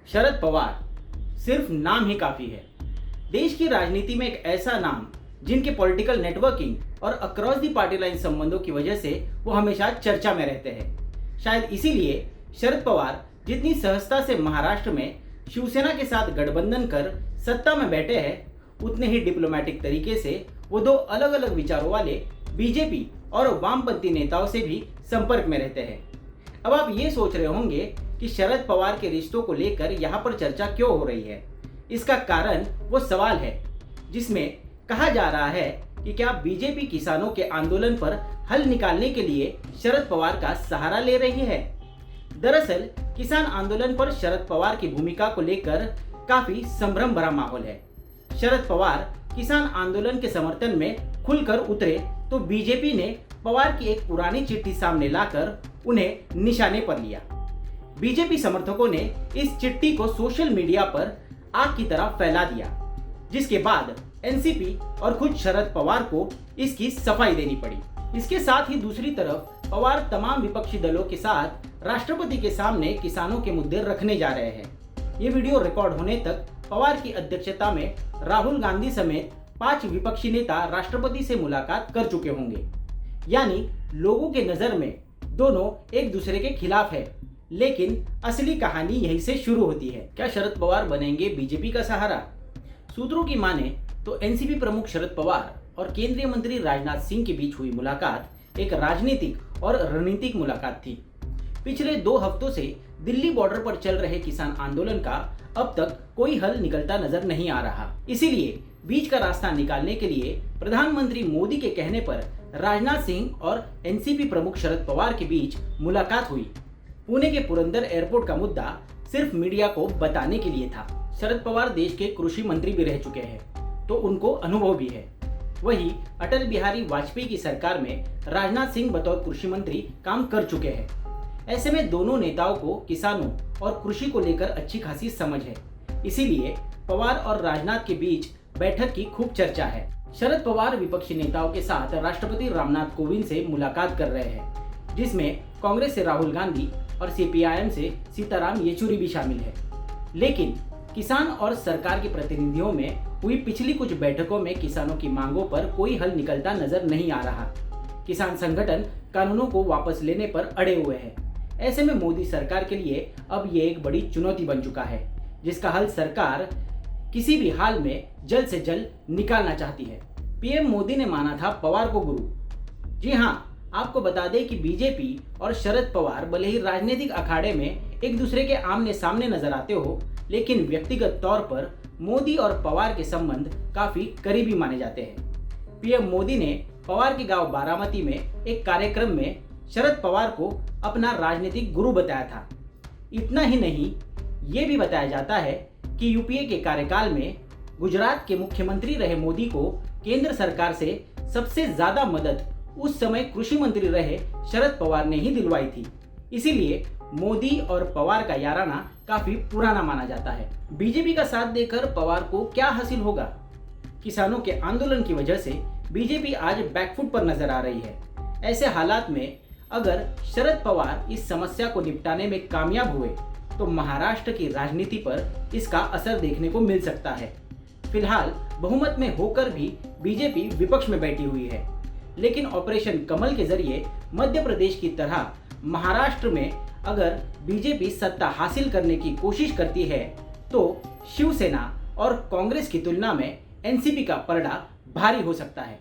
शरद पवार सिर्फ नाम ही काफी है। देश की राजनीति में एक ऐसा नाम जिनके पॉलिटिकल नेटवर्किंग और अक्रॉस दी पार्टी लाइन संबंधों की वजह से वो हमेशा चर्चा में रहते हैं। शायद इसीलिए शरद पवार जितनी सहजता से महाराष्ट्र में शिवसेना के साथ गठबंधन कर सत्ता में बैठे हैं, उतने ही डिप्लोमेटिक तरीके से वो दो अलग अलग विचारों वाले बीजेपी और वामपंथी नेताओं से भी संपर्क में रहते हैं। अब आप ये सोच रहे होंगे कि शरद पवार के रिश्तों को लेकर यहाँ पर चर्चा क्यों हो रही है। इसका कारण वो सवाल है जिसमें कहा जा रहा है कि क्या बीजेपी किसानों के आंदोलन पर हल निकालने के लिए शरद पवार का सहारा ले रही है। दरअसल किसान आंदोलन पर शरद पवार की भूमिका को लेकर काफी संभ्रम भरा माहौल है। शरद पवार किसान आंदोलन के समर्थन में खुलकर उतरे तो बीजेपी ने पवार की एक पुरानी चिट्ठी सामने लाकर उन्हें निशाने पर लिया। बीजेपी समर्थकों ने इस चिट्ठी को सोशल मीडिया पर आग की तरह फैला दिया, जिसके बाद एनसीपी और खुद शरद पवार को इसकी सफाई देनी पड़ी। इसके साथ ही दूसरी तरफ पवार तमाम विपक्षी दलों के साथ राष्ट्रपति के सामने किसानों के मुद्दे रखने जा रहे हैं। ये वीडियो रिकॉर्ड होने तक पवार की अध्यक्षता में राहुल गांधी समेत 5 विपक्षी नेता राष्ट्रपति से मुलाकात कर चुके होंगे। यानी लोगों के नजर में दोनों एक दूसरे के खिलाफ है, लेकिन असली कहानी यहीं से शुरू होती है। क्या शरद पवार बनेंगे बीजेपी का सहारा? सूत्रों की माने तो एनसीपी प्रमुख शरद पवार और केंद्रीय मंत्री राजनाथ सिंह के बीच हुई मुलाकात एक राजनीतिक और रणनीतिक मुलाकात थी। पिछले 2 हफ्तों से दिल्ली बॉर्डर पर चल रहे किसान आंदोलन का अब तक कोई हल निकलता नजर नहीं आ रहा। इसीलिए बीच का रास्ता निकालने के लिए प्रधानमंत्री मोदी के कहने पर राजनाथ सिंह और एनसीपी प्रमुख शरद पवार के बीच मुलाकात हुई। पुणे के पुरंदर एयरपोर्ट का मुद्दा सिर्फ मीडिया को बताने के लिए था। शरद पवार देश के कृषि मंत्री भी रह चुके हैं, तो उनको अनुभव भी है। वहीं अटल बिहारी वाजपेयी की सरकार में राजनाथ सिंह बतौर कृषि मंत्री काम कर चुके हैं। ऐसे में दोनों नेताओं को किसानों और कृषि को लेकर अच्छी खासी समझ है। इसीलिए पवार और राजनाथ के बीच बैठक की खूब चर्चा है। शरद पवार विपक्षी नेताओं के साथ राष्ट्रपति रामनाथ कोविंद से मुलाकात कर रहे हैं, जिसमें कांग्रेस से राहुल गांधी और सीपीआईएम से सीताराम येचुरी भी शामिल है। लेकिन किसान और सरकार के प्रतिनिधियों में हुई पिछली कुछ बैठकों में किसानों की मांगों पर कोई हल निकलता नजर नहीं आ रहा। किसान संगठन कानूनों को वापस लेने पर अड़े हुए हैं। ऐसे में मोदी सरकार के लिए अब ये एक बड़ी चुनौती बन चुका है, जिसका हल सरकार किसी भी हाल में जल्द से जल्द निकालना चाहती है। पीएम मोदी ने माना था पवार को गुरु। जी हाँ, आपको बता दें कि बीजेपी और शरद पवार भले ही राजनीतिक अखाड़े में एक दूसरे के आमने सामने नजर आते हो, लेकिन व्यक्तिगत तौर पर मोदी और पवार के संबंध काफी करीबी माने जाते हैं। पीएम मोदी ने पवार के गांव बारामती में एक कार्यक्रम में शरद पवार को अपना राजनीतिक गुरु बताया था। इतना ही नहीं, ये भी बताया जाता है कि यूपीए के कार्यकाल में गुजरात के मुख्यमंत्री रहे मोदी को केंद्र सरकार से सबसे ज्यादा मदद उस समय कृषि मंत्री रहे शरद पवार ने ही दिलवाई थी। इसीलिए मोदी और पवार का याराना काफी पुराना माना जाता है। बीजेपी का साथ देकर पवार को क्या हासिल होगा? किसानों के आंदोलन की वजह से बीजेपी आज बैकफुट पर नजर आ रही है। ऐसे हालात में अगर शरद पवार इस समस्या को निपटाने में कामयाब हुए तो महाराष्ट्र की राजनीति पर इसका असर देखने को मिल सकता है। फिलहाल बहुमत में होकर भी बीजेपी विपक्ष में बैठी हुई है, लेकिन ऑपरेशन कमल के जरिए मध्य प्रदेश की तरह महाराष्ट्र में अगर बीजेपी सत्ता हासिल करने की कोशिश करती है तो शिवसेना और कांग्रेस की तुलना में एनसीपी का पलड़ा भारी हो सकता है।